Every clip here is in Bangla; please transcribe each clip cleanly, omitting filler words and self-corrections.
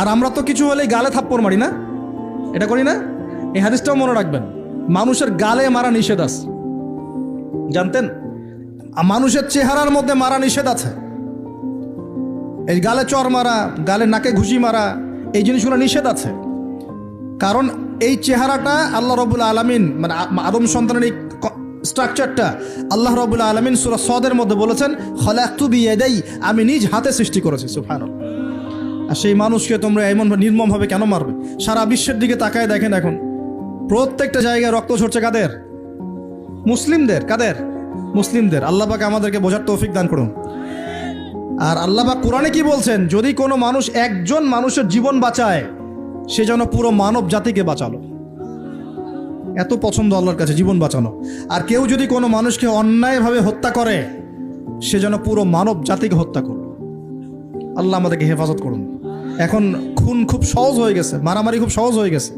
আর আমরা তো কিছু হলেই গালে থাপ্পড় মারি না, এটা করি না? এই হাদিসটাও মনে রাখবেন, মানুষের গালে মারা নিষেধ আছে, জানতেন? মানুষের চেহারার মধ্যে মারা নিষেধ আছে। এই গালে চর মারা, গালে নাকে ঘুষি মারা, এই জিনিসগুলো নিষেধ আছে। কারণ এই চেহারাটা আল্লাহ রাব্বুল আলামিন, মানে আদম সন্তানের এই স্ট্রাকচারটা আল্লাহ রাব্বুল আলামিন সূরা সদের মধ্যে বলেছেন, খলাকতু বিয়াদাই, আমি নিজ হাতে সৃষ্টি করেছি। সুবহানাল্লাহ। আর সেই মানুষকে তোমরা এমন নির্মমভাবে কেন মারবে? সারা বিশ্বের দিকে তাকায় দেখেন, এখন প্রত্যেকটা জায়গায় রক্ত ঝরছে। কাদের? মুসলিমদের। কাদের? মুসলিমদের। আল্লাহ পাক আমাদেরকে বোঝার তৌফিক দান করুন। আর আল্লাহ পাক কোরআনে কি বলছেন? যদি কোনো মানুষ একজন মানুষের জীবন বাঁচায়, সে যেন পুরো মানব জাতিকে বাঁচালো। এত পছন্দ আল্লাহর কাছে জীবন বাঁচানো। আর কেউ যদি কোনো মানুষকে অন্যায়ভাবে হত্যা করে, সে যেন পুরো মানব জাতিকে হত্যা করল। আল্লাহ আমাদেরকে হেফাজত করুন। এখন খুন খুব সহজ হয়ে গেছে, মারামারি খুব সহজ হয়ে গেছে।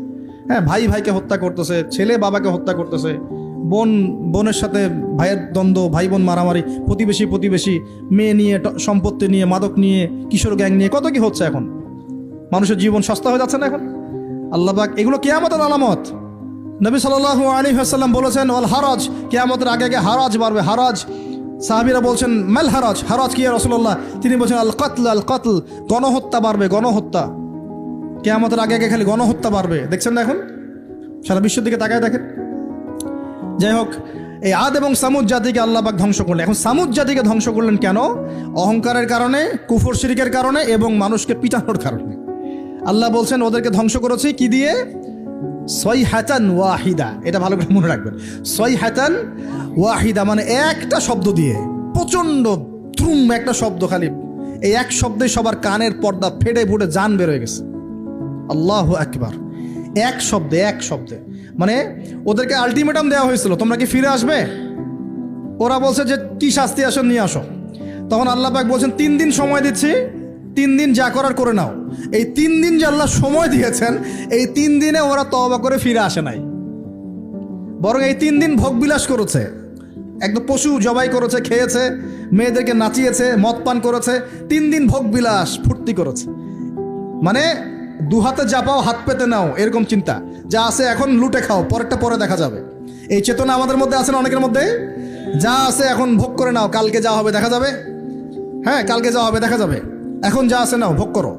হ্যাঁ, ভাই ভাইকে হত্যা করতেছে, ছেলে বাবাকে হত্যা করতেছে, বোন বোনের সাথে ভাইয়ের দ্বন্দ্ব, ভাই বোন মারামারি, প্রতিবেশী মেয়ে নিয়ে, সম্পত্তি নিয়ে, মাদক নিয়ে, কিশোর গ্যাং নিয়ে, কত কি হচ্ছে। এখন মানুষের জীবন সস্তা হয়ে যাচ্ছে না এখন? আল্লাহ পাক এগুলো কিয়ামতের আলামত। নবী সাল্লাল্লাহু আলাইহি ওয়াসাল্লাম বলেছেন, ওয়াল হারাজ, কিয়ামতের আগে আগে হারাজ বাড়বে। হারাজ, সাহাবীরা বলছেন মাল হারাজ, হারাজ কি ইয়া রাসূলুল্লাহ? তিনি বলছেন আল কতল, গণহত্যা বাড়বে, গণহত্যা। কিয়ামতের আগে আগে খালি গণহত্যা বাড়বে। দেখছেন না এখন? সারা বিশ্বের দিকে তাকায় দেখেন। যাই হোক, এই আদ এবং সামুদ জাতিকে আল্লাহ পাক ধ্বংস করলেন। এখন সামুদ জাতিকে ধ্বংস করলেন কেন? অহংকারের কারণে, কুফর শিরকের কারণে এবং মানুষকে পিটানোর কারণে। আল্লাহ বলছেন ওদেরকে ধ্বংস করেছি কি দিয়ে? সয়হাতান ওয়াহিদা। এটা ভালো করে মনে রাখবেন, সয়হাতান ওয়াহিদা মানে একটা শব্দ দিয়ে, প্রচন্ড ত্রুম একটা শব্দ, খালি এই এক শব্দে সবার কানের পর্দা ফেটে ফুটে জান বের হয়ে গেছে। আল্লাহু আকবার। এক শব্দে মানে ওদেরকে আলটিমেটাম দেওয়া হয়েছিল, তোমরা কি ফিরে আসবে? ওরা বলছে যে কি শাস্তি আসেন নিয়ে আসো। তখন আল্লাহ পাক বলছেন 3 দিন সময় দিচ্ছি, 3 দিন যা করার করে নাও। এই 3 দিন যে আল্লাহ সময় দিয়েছেন, এই 3 দিনে ওরা তওবা করে ফিরে আসে নাই, বরং এই 3 দিন ভোগবিলাস করেছে, একদম পশু জবাই করেছে, খেয়েছে, মেয়েদেরকে নাচিয়েছে, মদ পান করেছে। 3 দিন ভোগবিলাস ফুর্তি করেছে। মানে দু হাতে যা পাও হাত পেতে নাও, এরকম চিন্তা। যা আছে এখন লুটে খাও, পরেরটা পরে দেখা যাবে। এই চেতনা আমাদের মধ্যে আছে না অনেকের মধ্যে? যা আছে এখন ভোগ করে নাও, কালকে যা হবে দেখা যাবে। হ্যাঁ, কালকে যা হবে দেখা যাবে, এখন যা আছে নাও, ভোগ করো।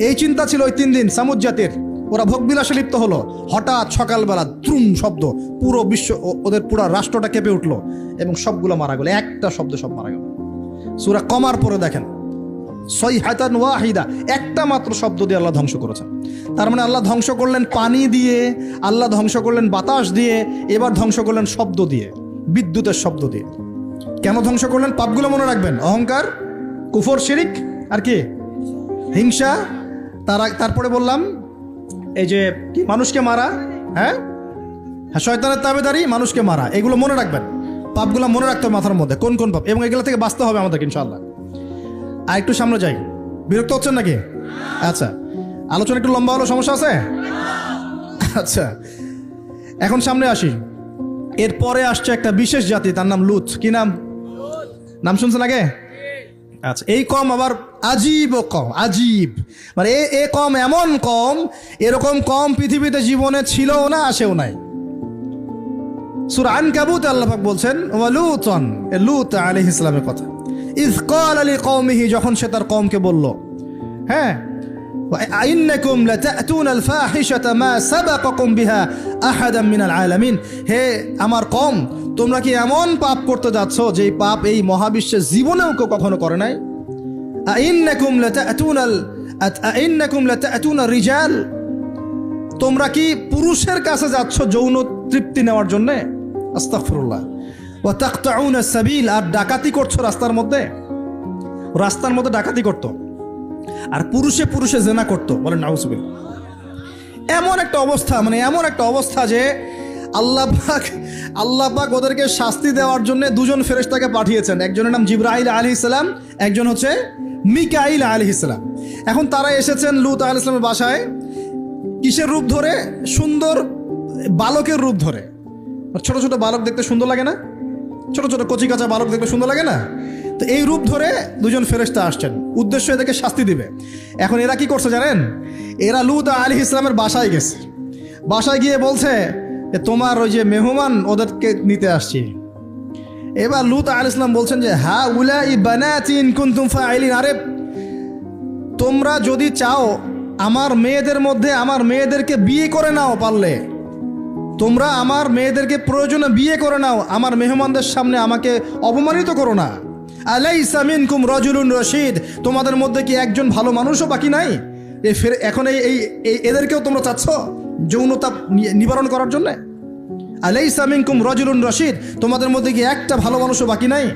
এই চিন্তা ছিল ওই 3 দিন সামুদ জাতির। ওরা ভোগবিলাসে লিপ্ত হলো। হঠাৎ সকালবেলা ত্রুম শব্দ, পুরো বিশ্ব, ওদের পুরো রাষ্ট্রটা কেঁপে উঠলো এবং সবগুলো মারা গেল। একটা শব্দ সব মারা গেল। সূরা কমার পরে দেখেন, সয়হাতান ওয়াহিদা, একটা মাত্র শব্দ দিয়ে আল্লাহ ধ্বংস করেছেন। তার মানে আল্লাহ ধ্বংস করলেন পানি দিয়ে, আল্লাহ ধ্বংস করলেন বাতাস দিয়ে, এবার ধ্বংস করলেন শব্দ দিয়ে, বিদ্যুতের শব্দ দিয়ে। কেন ধ্বংস করলেন? পাপগুলো মনে রাখবেন, অহংকার, কুফর, শিরিক, আর কি হিংসা। তারপরে বললাম এই যে কি, মানুষকে মারা। হ্যাঁ, শয়তানের তাবেদারি, মানুষকে মারা, এগুলো মনে রাখবেন। পাপগুলো মনে রাখতে হবে মাথার মধ্যে, কোন কোন পাপ, এবং এগুলো থেকে বাঁচতে হবে আমাদেরকে ইনশাআল্লাহ। আর একটু সামনে যাই। বিরক্ত হচ্ছেন নাকি? আচ্ছা, আলোচনা একটু লম্বা হলো, সমস্যা আছে? আচ্ছা, এখন সামনে আসি। এরপরে আসছে একটা বিশেষ জাতি, তার নাম লুত। কি নাম? নাম শুনছেন আগে? আচ্ছা, এই কম আবার আজীব কম, আজীব মানে এ কম এমন কম, এরকম কম পৃথিবীতে জীবনে ছিলও না, আসেও নাই। সূরা আনকাবুত আল্লাহ পাক বলছেন ওয়ালুতন, লূত আলাইহিস সালামের কথা। ইয ক্বালা লিকওমিহি, যখন সে তার কওমকে বলল, হ্যাঁ, আইন্নাকুম লাতাতুনাল ফাহিশাতা মা সাবাকাকুম বিহা আহাদাম মিনাল আলামিন, হে আমার কওম, তোমরা কি এমন পাপ করতে যাচ্ছ যে পাপ এই মহাবিশ্বের জীবনেও কেউ কখনো করে নাই? আইন্নাকুম লাতাতুনা রিজাল, তোমরা কি পুরুষের কাছে যাচ্ছ যৌন তৃপ্তি নেওয়ার জন্য? আস্তাগফিরুল্লাহ। ওয়া তাকতাউনা সাবিল, আর ডাকাতি করছো রাস্তার মধ্যে ডাকাতি করতো, আর পুরুষে পুরুষে জেনা করতো। বলেন নাউজুবিল্লাহ। এমন একটা অবস্থা, মানে এমন একটা অবস্থা যে আল্লাহ পাক ওদেরকে শাস্তি দেওয়ার জন্য 2 জন ফেরেশতাকে পাঠিয়েছেন। একজনের নাম জিবরাইল আলাইহিস সালাম, একজন হচ্ছে মিকাইল আলাইহিস সালাম। এখন তারা এসেছেন লূত আলাইহিস সালামের বাসায় কিসের রূপ ধরে? সুন্দর বালকের রূপ ধরে। ছোট ছোট বালক দেখতে সুন্দর লাগে না? ছোট ছোট কচি কাঁচা বালক দেখতে সুন্দর লাগে না? তো এই রূপ ধরে 2 জন ফেরেশতা আসছেন, উদ্দেশ্য এদেরকে শাস্তি দিবে। এখন এরা কি করছে জানেন? এরা লূত আলাইহিস সালামের বাসায় গেছে, বাসায় গিয়ে বলছে যে তোমার ওই যে মেহমান ওদেরকে নিতে আসছি। এবার লূত আলাইহিস সালাম বলছেন যে হা উলাই বানাতি ইন কুনতুম ফাইলিন, আরে তোমরা যদি চাও আমার মেয়েদের মধ্যে আমার মেয়েদেরকে বিয়ে করে নাও, পারলে তোমরা আমার মেয়েদেরকে প্রয়োজনে বিয়ে করে নাও, আমার মেহমানদের সামনে আমাকে অপমানিত করো না। আলাইসা মিনকুম রাজুলুন রশিদ, তোমাদের মধ্যে কি একজন ভালো মানুষও বাকি নাই? এখন এদেরকেও তোমরা চাচ্ছ যৌনতা নিবারণ করার জন্য? আলাইসা মিনকুম রাজুলুন রশিদ, তোমাদের মধ্যে কি একটা ভালো মানুষও বাকি নাই?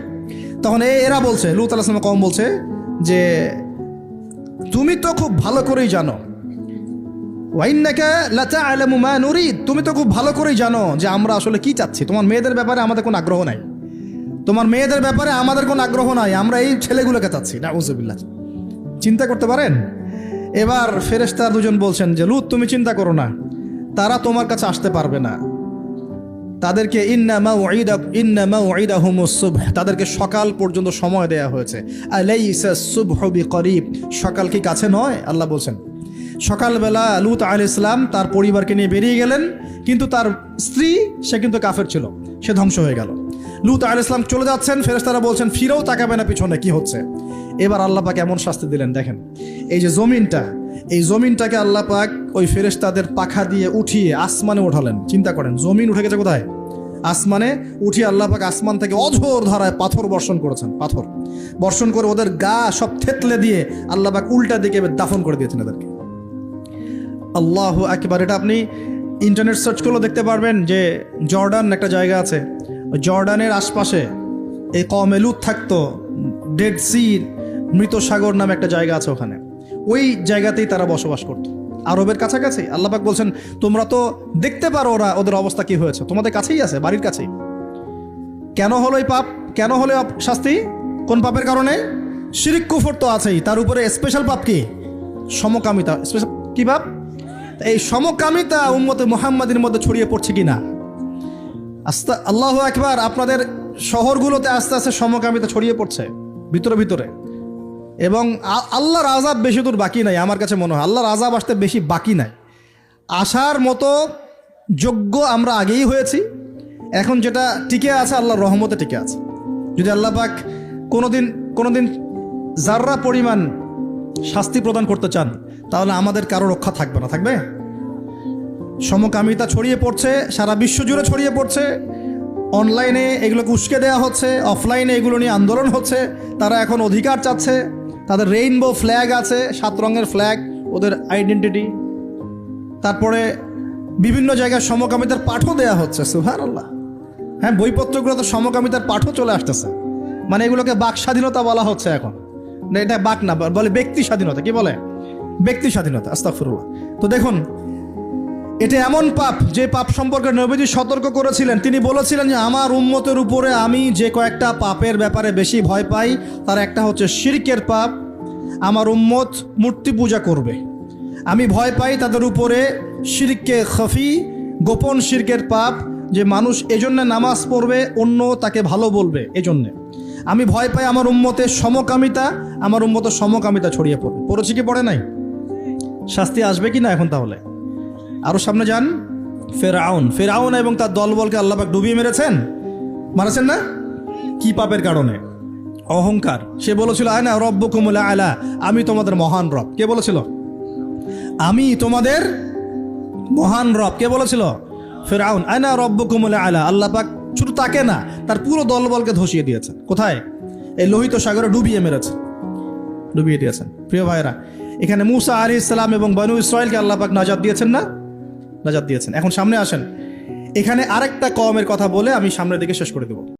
তখন এরা বলছে, লূত আলাইহিস সালাম কওম বলছে যে তুমি তো খুব ভালো করেই জানো, ওয়াইন্নাকা লাতা'লামু মা নুরিদ, তুমি তো খুব ভালো করেই জানো যে আমরা আসলে কি চাচ্ছি। তোমার মেয়েদের ব্যাপারে আমাদের কোনো আগ্রহ নাই, তোমার মেয়েদের ব্যাপারে আমাদের কোনো আগ্রহ নাই, আমরা এই ছেলেগুলোকে চাচ্ছি। নাউযুবিল্লাহ, চিন্তা করতে পারেন? এবার ফেরেশতা দুজন বলছেন যে লূত তুমি চিন্তা করো না, তারা তোমার কাছে আসতে পারবে না, তাদেরকে ইন্না মাউইদাহুমুস সুবহ, তাদেরকে সকাল পর্যন্ত সময় দেয়া হয়েছে। আলাইসা সুবহু বিকরিব, সকাল কি কাছে নয়? আল্লাহ বলছেন। সকালবেলা লূত আলাইহিস সালাম তার পরিবারকে নিয়ে বেরিয়ে গেলেন, কিন্তু তার স্ত্রী সে কিন্তু কাফের ছিল, সে ধ্বংস হয়ে গেল। লূত আলাইহিস সালাম চলে যাচ্ছেন, ফেরেশতারা বলছেন ফিরেও তাকাবে না পিছনে, কি হচ্ছে। এবার আল্লাহ পাক এমন শাস্তি দিলেন, দেখেন এই যে জমিনটা, এই জমিনটাকে আল্লাহ পাক ওই ফেরেশতাদের পাখা দিয়ে উঠিয়ে আসমানে উঠালেন। চিন্তা করেন, জমিন উঠে গেছে কোথায়? আসমানে। উঠিয়ে আল্লাহ পাক আসমান থেকে অঝোর ধারায় পাথর বর্ষণ করেছেন, পাথর বর্ষণ করে ওদের গা সব থেতলে দিয়ে আল্লাহ পাক উল্টা দিকে দাফন করে দিয়েছেন এদেরকে। আল্লাহু আকবার। এটা আপনি ইন্টারনেট সার্চ করলেও দেখতে পারবেন যে জর্ডান একটা জায়গা আছে, জর্ডানের আশপাশে এই কওমে লূত থাকতো, ডেড সি, মৃত সাগর নামে একটা জায়গা আছে, ওখানে ওই জায়গাতেই তারা বসবাস করত, আরবের কাছাকাছি। আল্লাহ পাক বলছেন তোমরা তো দেখতে পারো ওদের অবস্থা কি হয়েছে, তোমাদের কাছেই আছে, বাড়ির কাছেই। কেন হলো এই পাপ, কেন হলো শাস্তি? কোন পাপের কারণে? শিরক কুফর তো আছেই, তার উপরে স্পেশাল পাপ কি? সমকামিতা। স্পেশাল কি পাপ? এই সমকামিতা উম্মতে মুহাম্মাদের মধ্যে ছড়িয়ে পড়ছে কিনা? আল্লাহু আকবার। আপনাদের শহরগুলোতে আস্তে আস্তে সমকামিতা ছড়িয়ে পড়ছে ভিতরে ভিতরে, এবং আল্লাহর আযাব বেশি দূর বাকি নাই। আমার কাছে মনে হয় আল্লাহর আযাব আসতে বেশি বাকি নাই, আসার মতো যোগ্য আমরা আগেই হয়েছি। এখন যেটা টিকে আছে আল্লাহর রহমতে টিকে আছে। যদি আল্লাহ পাক কোনোদিন জাররা পরিমাণ শাস্তি প্রদান করতে চান, তাহলে আমাদের কারো রক্ষা থাকবে না। থাকবে? সমকামিতা ছড়িয়ে পড়ছে, সারা বিশ্ব জুড়ে ছড়িয়ে পড়ছে। অনলাইনে এগুলোকে উস্কে দেওয়া হচ্ছে, অফলাইনে এগুলো নিয়ে আন্দোলন হচ্ছে। তারা এখন অধিকার চাচ্ছে, তাদের রেইনবো ফ্ল্যাগ আছে, 7 রঙের ফ্ল্যাগ ওদের আইডেন্টিটি। তারপরে বিভিন্ন জায়গায় সমকামিতার পাঠও দেওয়া হচ্ছে। সুবহানাল্লাহ। হ্যাঁ, বইপত্রগুলো তো সমকামিতার পাঠও চলে আসতেছে। মানে এগুলোকে বাক স্বাধীনতা বলা হচ্ছে এখন। এটা বাক না, বলে ব্যক্তি স্বাধীনতা। কি বলে? ব্যক্তি স্বাধীনতা। আস্তাগফিরুল্লাহ। তো দেখুন, এটা এমন পাপ যে পাপ সম্পর্কে নবীজি সতর্ক করেছিলেন। তিনি বলেছিলেন যে আমার উম্মতের উপরে আমি যে কয়েকটা পাপের ব্যাপারে বেশি ভয় পাই, তার একটা হচ্ছে শিরকের পাপ। আমার উম্মত মূর্তি পূজা করবে, আমি ভয় পাই তাদের উপরে শিরকে খফি, গোপন শিরকের পাপ, যে মানুষ এজন্য নামাজ পড়বে, অন্য তাকে ভালো বলবে, এজন্যে আমি ভয় পাই। আমার উম্মতের সমকামিতা, আমার উম্মতের সমকামিতা ছড়িয়ে পড়বে। পড়েছে কি পড়ে নাই? শাস্তি আসবে কি না এখন? তাহলে আরো সামনে যান। ফেরাউন এবং তার দলবলকে আল্লাহ পাক ডুবিয়ে মারেছেন না? কি পাপের কারণে? অহংকার। সে বলেছিল আনা রব্বুকুমুল আলা, আমি তোমাদের মহান রব। কে বলেছিল? আমি তোমাদের মহান রব। কে বলেছিল? ফেরাউন। আনা রব্বুকুমুল আলা। আল্লাহ পাক শুধু তাকে না, তার পুরো দলবলকে ধসিয়ে দিয়েছেন। কোথায়? এই লোহিত সাগরে ডুবিয়ে দিয়েছেন। প্রিয় ভাইরা, এখানে মূসা আলাইহিস সালাম এবং বনু ইসরাইলকে আল্লাহ পাক নাজাত দিয়েছেন না? নাজাত দিয়েছেন। এখন সামনে আসেন, এখানে আরেকটা কওমের কথা বলে আমি সামনের দিকে শেষ করে দেব।